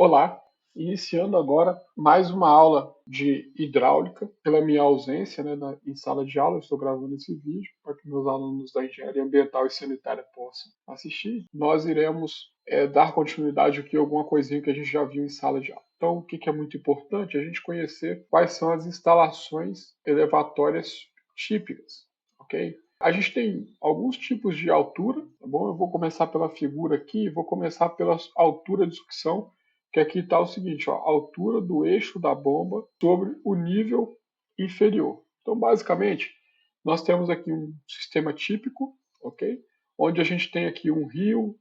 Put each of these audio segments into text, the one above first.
Olá, iniciando agora mais uma aula de hidráulica. Pela minha ausência, em sala de aula, eu estou gravando esse vídeo para que meus alunos da engenharia ambiental e sanitária possam assistir. Nós iremos dar continuidade aqui a alguma coisinha que a gente já viu em sala de aula. Então, o que é muito importante? A gente conhecer quais são as instalações elevatórias típicas, ok? A gente tem alguns tipos de altura, tá bom? Eu vou começar pela figura aqui, vou começar pela altura de sucção, que aqui está o seguinte, ó, a altura do eixo da bomba sobre o nível inferior. Então, basicamente, nós temos aqui um sistema típico, ok? Onde a gente tem aqui um rio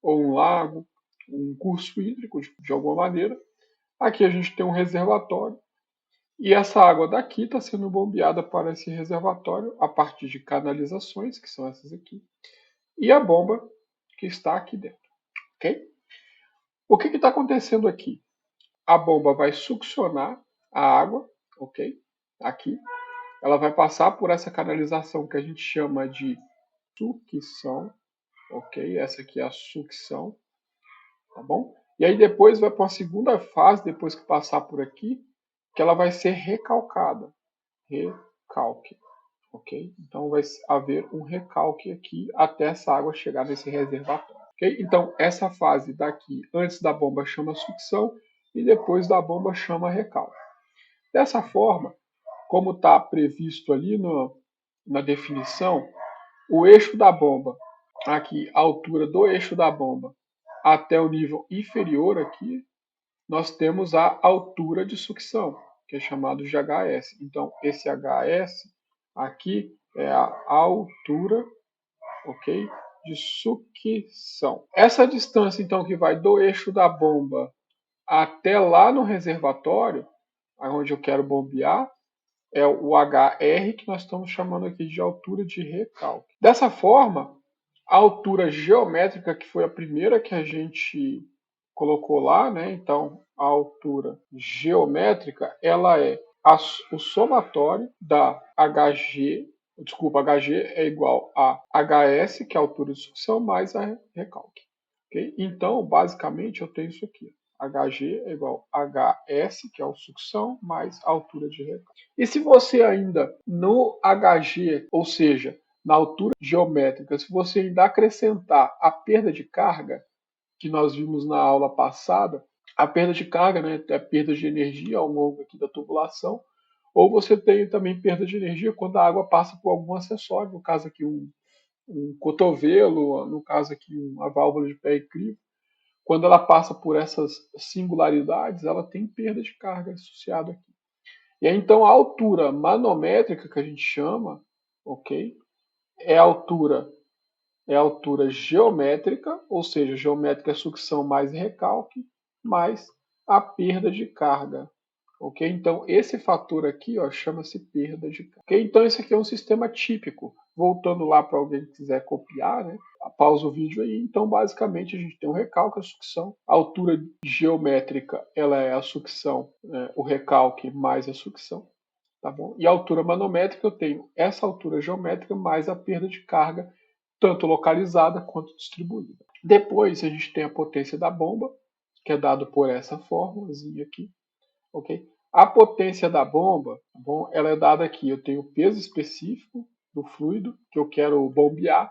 ou um lago, um curso hídrico de alguma maneira. Aqui a gente tem um reservatório e essa água daqui está sendo bombeada para esse reservatório a partir de canalizações, que são essas aqui, e a bomba que está aqui dentro, ok? O que está acontecendo aqui? A bomba vai succionar a água, ok? Aqui. Ela vai passar por essa canalização que a gente chama de sucção, ok? Essa aqui é a sucção, tá bom? E aí depois vai para uma segunda fase, depois que passar por aqui, que ela vai ser recalcada. Recalque, ok? Então vai haver um recalque aqui até essa água chegar nesse reservatório, ok? Então essa fase daqui, antes da bomba, chama sucção e depois da bomba chama recalque. Dessa forma, como está previsto ali na definição, o eixo da bomba, aqui a altura do eixo da bomba até o nível inferior aqui, nós temos a altura de sucção, que é chamado de HS. Então, esse HS aqui é a altura, ok, de sucção. Essa distância, então, que vai do eixo da bomba até lá no reservatório, onde eu quero bombear, é o HR, que nós estamos chamando aqui de altura de recalque. Dessa forma, a altura geométrica, que foi a primeira que a gente colocou lá, né? Então, a altura geométrica, ela é o somatório da HG, desculpa, HG é igual a HS, que é a altura de sucção, mais a recalque. Okay? Então, basicamente, eu tenho isso aqui. HG é igual a HS, que é a sucção, mais a altura de recalque. E se você ainda no HG, ou seja, na altura geométrica, se você ainda acrescentar a perda de carga, que nós vimos na aula passada, a perda de carga, né, é perda de energia ao longo aqui da tubulação, ou você tem também perda de energia quando a água passa por algum acessório, no caso aqui um cotovelo, no caso aqui uma válvula de pé e crivo. Quando ela passa por essas singularidades, ela tem perda de carga associada aqui. E aí, então, a altura manométrica que a gente chama, ok, é a altura geométrica, ou seja, geométrica é sucção mais recalque, mais a perda de carga. Ok? Então, esse fator aqui chama-se perda de carga. Okay? Então, esse aqui é um sistema típico. Voltando lá para alguém que quiser copiar, né? Pausa o vídeo aí. Então, basicamente, a gente tem o recalque, a sucção. A altura geométrica ela é a sucção, o recalque mais a sucção. Tá bom? E a altura manométrica eu tenho essa altura geométrica mais a perda de carga, tanto localizada quanto distribuída. Depois a gente tem a potência da bomba, que é dado por essa fórmulazinha aqui. Okay? A potência da bomba, tá bom? Ela é dada aqui. Eu tenho o peso específico do fluido que eu quero bombear.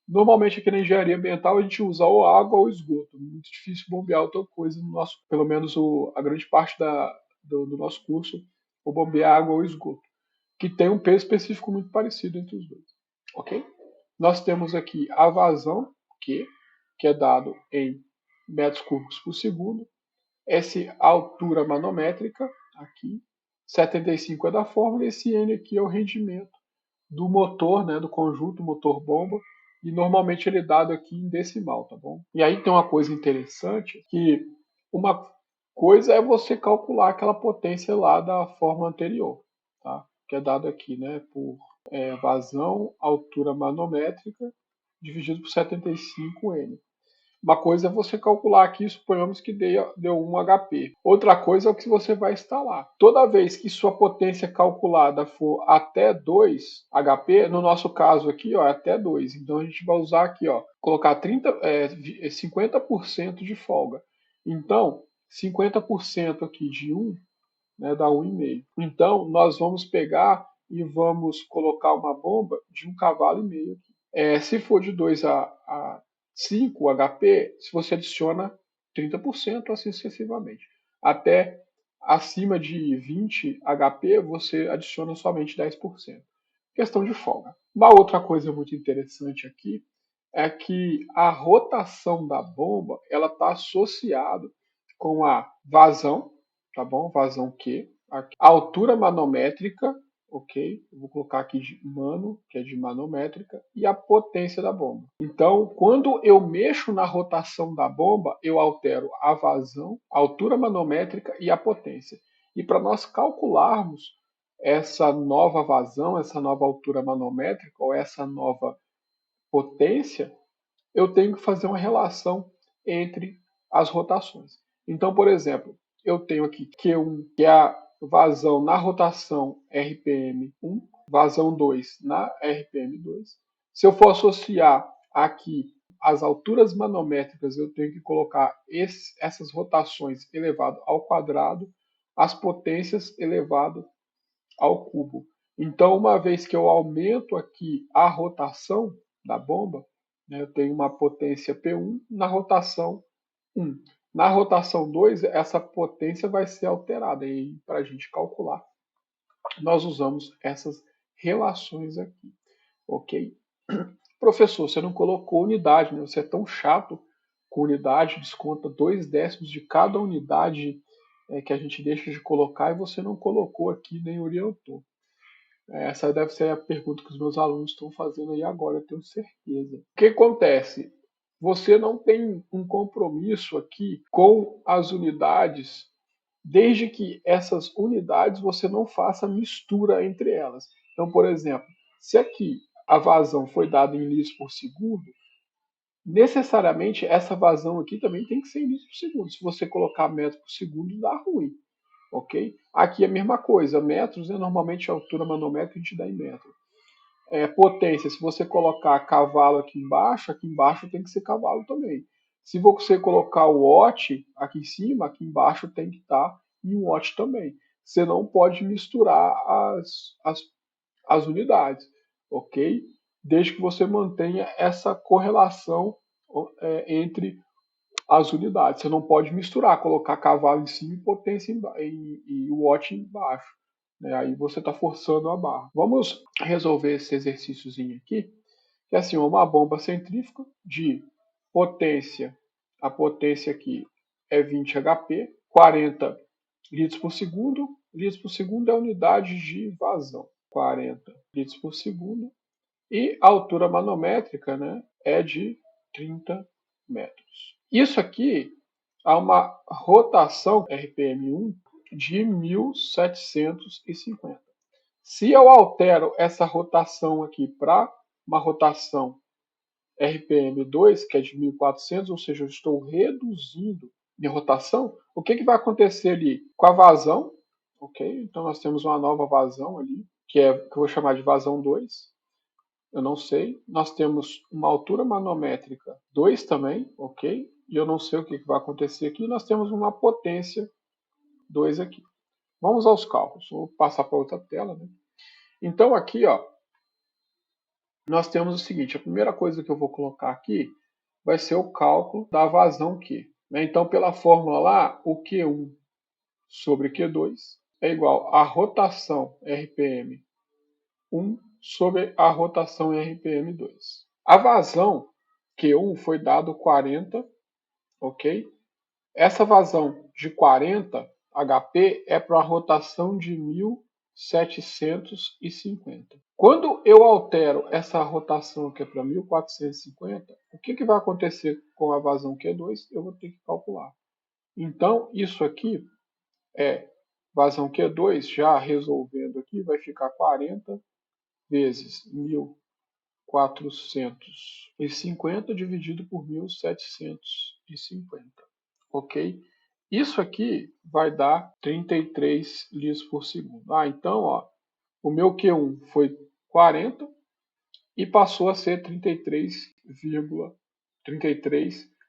Normalmente aqui na engenharia ambiental a gente usa ou água ou esgoto. Muito difícil bombear outra coisa no nosso, pelo menos a grande parte do nosso curso, ou bombear água ou esgoto, que tem um peso específico muito parecido entre os dois. Ok? Nós temos aqui a vazão, que é dado em metros cúbicos por segundo. Essa altura manométrica, aqui, 75 é da fórmula, e esse N aqui é o rendimento do motor, né, do conjunto motor-bomba, e normalmente ele é dado aqui em decimal, tá bom? E aí tem uma coisa interessante, que uma coisa é você calcular aquela potência lá da fórmula anterior, tá? Que é dado aqui, né, por vazão, altura manométrica, dividido por 75N. Uma coisa é você calcular aqui, suponhamos que deu 1 HP. Outra coisa é o que você vai instalar. Toda vez que sua potência calculada for até 2 HP, no nosso caso aqui, ó, é até 2. Então a gente vai usar aqui, ó, colocar 50% de folga. Então, 50% aqui de 1, né, dá 1,5. Então, nós vamos pegar e vamos colocar uma bomba de 1,5 cavalo aqui. Se for de 2 a 5 HP, se você adiciona 30%, assim sucessivamente. Até acima de 20 HP, você adiciona somente 10%. Questão de folga. Uma outra coisa muito interessante aqui é que a rotação da bomba ela está associada com a vazão, tá bom? Vazão Q, a altura manométrica, ok? Eu vou colocar aqui de mano, que é de manométrica, e a potência da bomba. Então, quando eu mexo na rotação da bomba, eu altero a vazão, a altura manométrica e a potência. E para nós calcularmos essa nova vazão, essa nova altura manométrica ou essa nova potência, eu tenho que fazer uma relação entre as rotações. Então, por exemplo, eu tenho aqui Q1, que é a vazão na rotação RPM1, vazão 2 na RPM2. Se eu for associar aqui as alturas manométricas, eu tenho que colocar essas rotações elevado ao quadrado, as potências elevado ao cubo. Então, uma vez que eu aumento aqui a rotação da bomba, né, eu tenho uma potência P1 na rotação 1. Na rotação 2, essa potência vai ser alterada. E para a gente calcular, nós usamos essas relações aqui. Ok? Professor, você não colocou unidade, né? Você é tão chato com unidade, desconta 2/10 de cada unidade que a gente deixa de colocar e você não colocou aqui nem orientou. Essa deve ser a pergunta que os meus alunos estão fazendo aí agora, eu tenho certeza. O que acontece? Você não tem um compromisso aqui com as unidades, desde que essas unidades você não faça mistura entre elas. Então, por exemplo, se aqui a vazão foi dada em litros por segundo, necessariamente essa vazão aqui também tem que ser em litros por segundo. Se você colocar metro por segundo, dá ruim. Ok? Aqui é a mesma coisa, metros, né? Normalmente a altura manométrica a gente dá em metro. Potência, se você colocar cavalo aqui embaixo tem que ser cavalo também. Se você colocar o watt aqui em cima, aqui embaixo tem que estar em watt também. Você não pode misturar as unidades, ok? Desde que você mantenha essa correlação entre as unidades. Você não pode misturar, colocar cavalo em cima e potência e watt embaixo. Né? Aí você está forçando a barra. Vamos resolver esse exercíciozinho aqui. Que é assim, uma bomba centrífuga de potência. A potência aqui é 20 HP, 40 litros por segundo. Litros por segundo é a unidade de vazão. 40 litros por segundo. E a altura manométrica, né, é de 30 metros. Isso aqui há uma rotação RPM1 de 1750. Se eu altero essa rotação aqui para uma rotação RPM2, que é de 1400, ou seja, eu estou reduzindo minha rotação, o que vai acontecer ali com a vazão? Ok? Então nós temos uma nova vazão ali, que eu vou chamar de vazão 2. Eu não sei. Nós temos uma altura manométrica 2 também, ok? E eu não sei o que vai acontecer aqui. Nós temos uma potência 2 aqui. Vamos aos cálculos. Vou passar para outra tela. Né? Então aqui, ó, nós temos o seguinte. A primeira coisa que eu vou colocar aqui vai ser o cálculo da vazão Q. Né? Então, pela fórmula lá, o Q1 sobre Q2 é igual à rotação RPM 1 sobre a rotação RPM2. A vazão Q1 foi dado 40, ok? Essa vazão de 40 HP é para a rotação de 1750. Quando eu altero essa rotação que é para 1450, o que vai acontecer com a vazão Q2? Eu vou ter que calcular. Então, isso aqui é vazão Q2, já resolvendo aqui, vai ficar 40 vezes 1450 dividido por 1750, ok? Isso aqui vai dar 33 litros por segundo. Então, ó, o meu Q1 foi 40 e passou a ser 33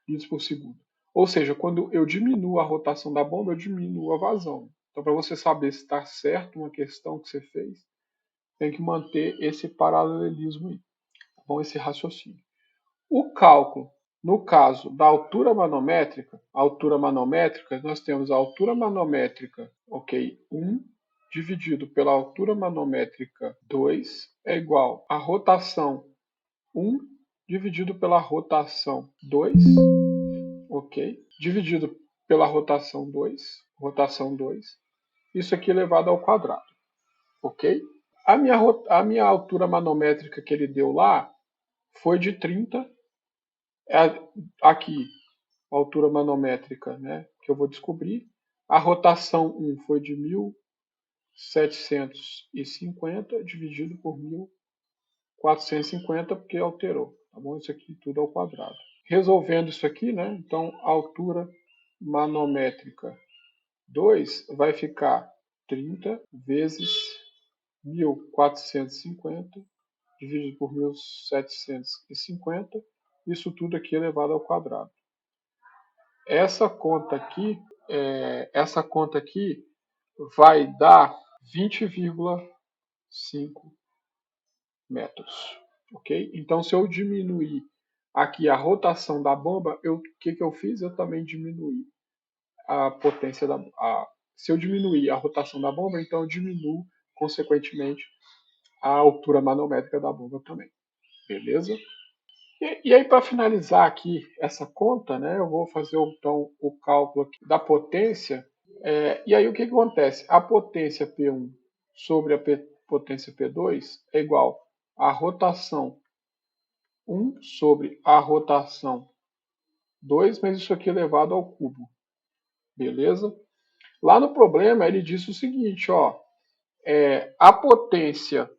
litros por segundo. Ou seja, quando eu diminuo a rotação da bomba, eu diminuo a vazão. Então, para você saber se está certo uma questão que você fez, tem que manter esse paralelismo aí, tá bom? Esse raciocínio. O cálculo, no caso da altura manométrica, nós temos a altura manométrica, ok, 1 dividido pela altura manométrica 2 é igual a rotação 1 dividido pela rotação 2, ok, dividido pela rotação 2, isso aqui elevado ao quadrado, ok? A minha altura manométrica que ele deu lá foi de 30, aqui a altura manométrica, né, que eu vou descobrir. A rotação 1 foi de 1750 dividido por 1450, porque alterou. Tá bom? Isso aqui tudo ao quadrado. Resolvendo isso aqui, né, então a altura manométrica 2 vai ficar 30 vezes 1450 dividido por 1750. Isso tudo aqui elevado ao quadrado. Essa conta aqui vai dar 20,5 metros, ok? Então, se eu diminuir aqui a rotação da bomba, o que eu fiz? Eu também diminuí a potência se eu diminuir a rotação da bomba, então eu diminuo, consequentemente, a altura manométrica da bomba também, beleza? E aí, para finalizar aqui essa conta, né, eu vou fazer então o cálculo aqui da potência. E aí, o que acontece? A potência P1 sobre a potência P2 é igual a rotação 1 sobre a rotação 2, mas isso aqui elevado ao cubo. Beleza? Lá no problema, ele disse o seguinte, ó, a potência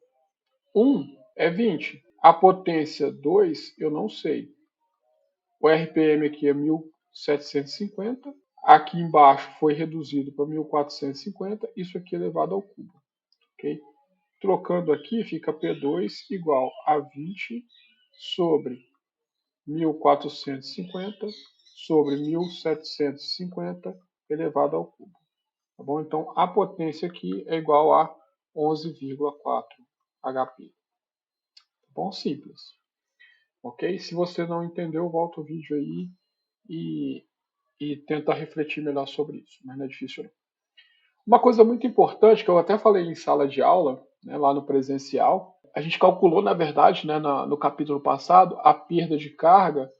1 é 20, a potência 2 eu não sei. O RPM aqui é 1750. Aqui embaixo foi reduzido para 1450. Isso aqui elevado ao cubo. Okay? Trocando aqui, fica P2 igual a 20 sobre 1450 sobre 1750 elevado ao cubo. Tá bom? Então, a potência aqui é igual a 11,4 HP. Tá bom? Simples. Ok? Se você não entendeu, volta o vídeo aí e tenta refletir melhor sobre isso, mas não é difícil não. Uma coisa muito importante, que eu até falei em sala de aula, né, lá no presencial, a gente calculou, na verdade, né, no capítulo passado, a perda de carga,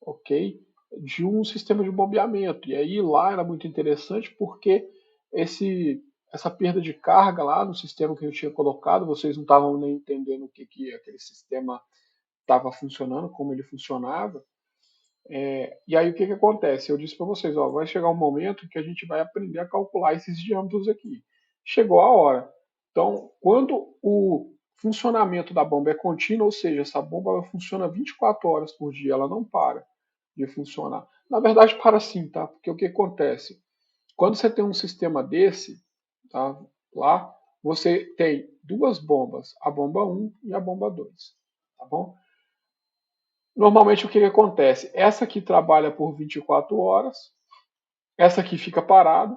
ok, de um sistema de bombeamento. E aí lá era muito interessante porque essa perda de carga lá no sistema que eu tinha colocado, vocês não estavam nem entendendo o que aquele sistema estava funcionando, como ele funcionava. E aí o que acontece? Eu disse para vocês, ó, vai chegar um momento que a gente vai aprender a calcular esses diâmetros aqui. Chegou a hora. Então, quando o funcionamento da bomba é contínuo, ou seja, essa bomba funciona 24 horas por dia, ela não para de funcionar. Na verdade, para sim, tá? Porque o que acontece? Quando você tem um sistema desse, tá? Lá, você tem duas bombas, a bomba 1 e a bomba 2, tá bom? Normalmente o que acontece? Essa aqui trabalha por 24 horas, essa aqui fica parada,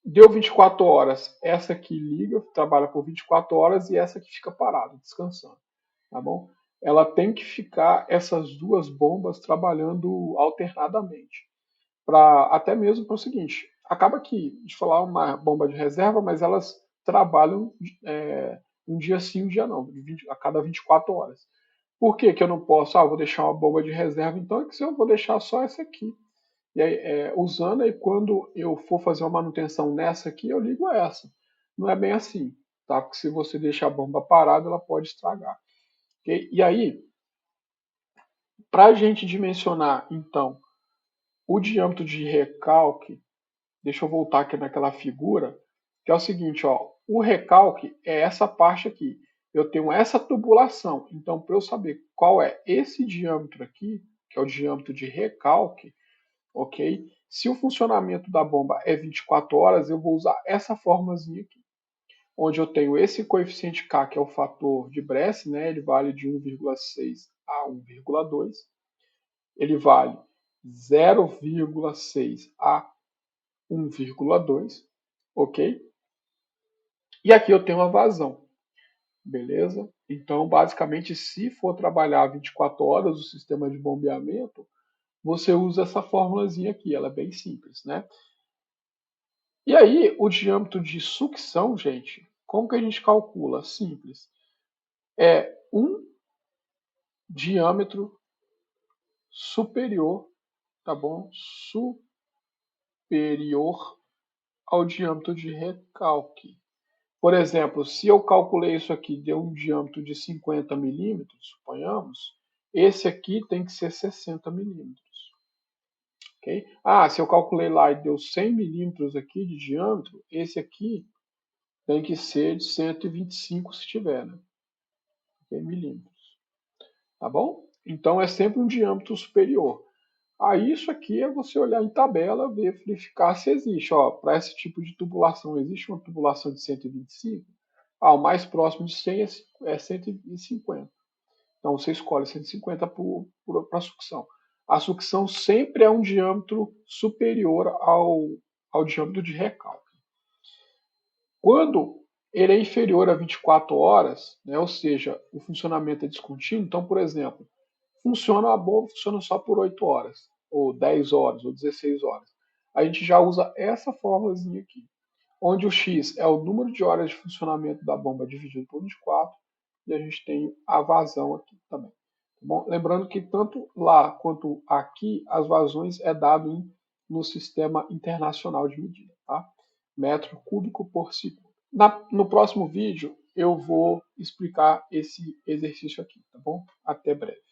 deu 24 horas, essa aqui liga, trabalha por 24 horas e essa aqui fica parada, descansando, tá bom? Ela tem que ficar essas duas bombas trabalhando alternadamente, até mesmo para o seguinte, acaba que, de falar uma bomba de reserva, mas elas trabalham um dia sim, um dia não, a cada 24 horas. Por que eu não posso? Vou deixar uma bomba de reserva, então é que eu vou deixar só essa aqui. E aí, usando, aí quando eu for fazer uma manutenção nessa aqui, eu ligo essa. Não é bem assim, tá? Porque se você deixar a bomba parada, ela pode estragar. Okay? E aí, para a gente dimensionar, então, o diâmetro de recalque, deixa eu voltar aqui naquela figura, que é o seguinte, ó, o recalque é essa parte aqui. Eu tenho essa tubulação, então para eu saber qual é esse diâmetro aqui, que é o diâmetro de recalque, ok? Se o funcionamento da bomba é 24 horas, eu vou usar essa formazinha aqui, onde eu tenho esse coeficiente K, que é o fator de Bresser, né? Ele vale de 1,6 a 1,2. Ele vale 0,6 a 1,2, ok? E aqui eu tenho uma vazão, beleza? Então, basicamente, se for trabalhar 24 horas o sistema de bombeamento, você usa essa formulazinha aqui, ela é bem simples, né? E aí, o diâmetro de sucção, gente, como que a gente calcula? Simples. É um diâmetro superior, tá bom? Superior ao diâmetro de recalque. Por exemplo, se eu calculei isso aqui, deu um diâmetro de 50 milímetros, suponhamos, esse aqui tem que ser 60 milímetros. Okay? Ah, se eu calculei lá e deu 100 milímetros aqui de diâmetro, esse aqui tem que ser de 125 se tiver, né? Okay? Milímetros. Tá bom? Então é sempre um diâmetro superior. Aí isso aqui é você olhar em tabela, verificar se existe. Para esse tipo de tubulação, existe uma tubulação de 125? Ah, o mais próximo de 100 é 150. Então você escolhe 150 para a sucção. A sucção sempre é um diâmetro superior ao diâmetro de recalque. Quando ele é inferior a 24 horas, né, ou seja, o funcionamento é descontínuo, então, por exemplo, funciona a bomba, funciona só por 8 horas, ou 10 horas, ou 16 horas. A gente já usa essa formulazinha aqui, onde o X é o número de horas de funcionamento da bomba dividido por 24, e a gente tem a vazão aqui também. Tá bom? Lembrando que tanto lá quanto aqui, as vazões é dado no sistema internacional de medida, tá? Metro cúbico por segundo. No próximo vídeo, eu vou explicar esse exercício aqui, tá bom? Até breve.